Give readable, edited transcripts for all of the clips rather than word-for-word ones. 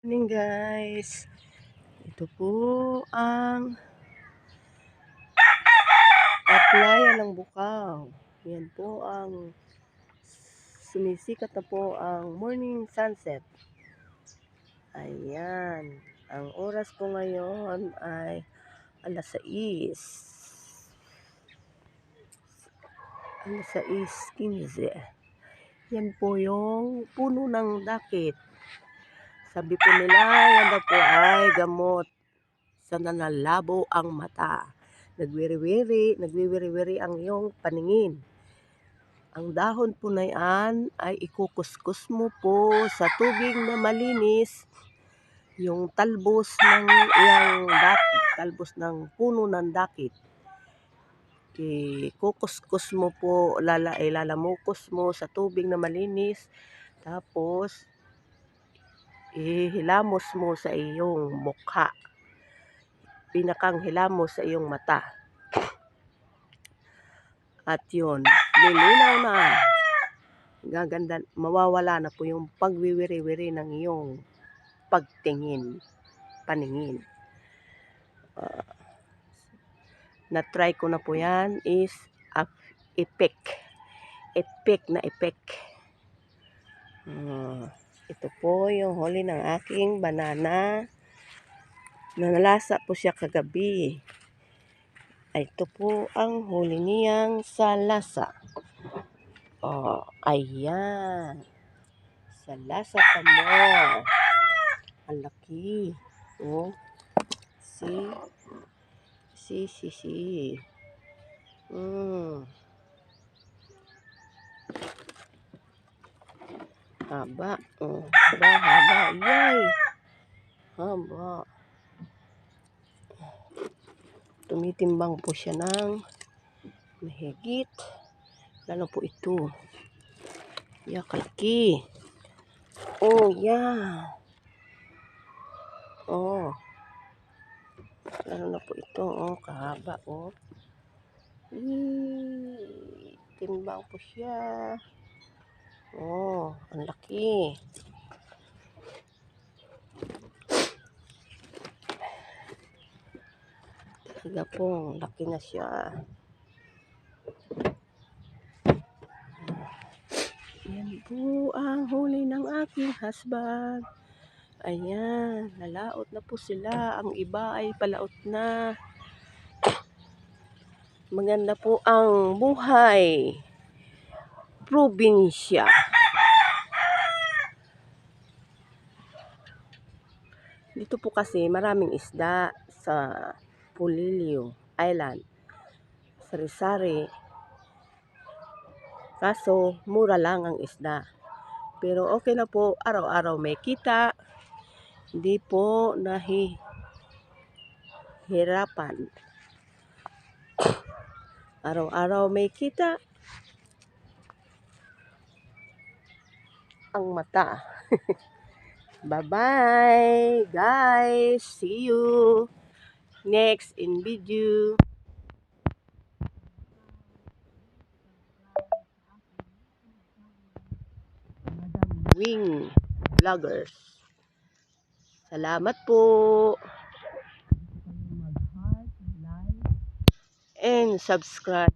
Morning guys, ito po ang playa ng Bukaw. Yan po ang sumisikat na po ang morning sunset. Ayan, ang oras po ngayon ay alas 6. Alas 6:15. Yan po yung puno ng dakit. Sabi po nila, yan daw po ay gamot sa nanlalabo ang mata. Nagwiwiri-wiri ang iyong paningin. Ang dahon po na yan ay ikukuskus mo po sa tubig na malinis yung talbos ng talbos ng puno ng dakit. Ikukuskus mo po, ilalamukos mo sa tubig na malinis, tapos ihilamos mo sa iyong mukha. Pinakang hilamos sa iyong mata. At yun, lilinaw na. Gaganda, mawawala na po yung pagwiwiri-wiri ng iyong paningin. Na-try ko na po yan is epek na epek. Ito po yung huli ng aking banana. Nalasa po siya kagabi. Ito po ang huli niyang salasa. Ayan. Salasa pa mo. Ang laki. See? Haba. Haba. Yay! Haba. Tumitimbang po siya ng mahigit. Lalo po ito. Kalaki. Yeah. Lalo na po ito. Kahaba. Timbang po siya. Ang laki. Talaga po, laki na siya. Yan po ang huli ng aking husband. Ayan, nalaot na po sila. Ang iba ay palaot na. Maganda po ang buhay. Probinsya. Dito po kasi maraming isda sa Pulilio Island, Sari-Sari. Kaso mura lang ang isda. Pero okay na po, araw-araw may kita. Hindi po nahihirapan. Araw-araw may kita. Ang mata. Bye-bye, guys. See you next in video. Wing Vloggers. Salamat po. Mag-heart, like, and subscribe.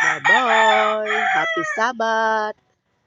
Bye-bye. Happy Sabbath.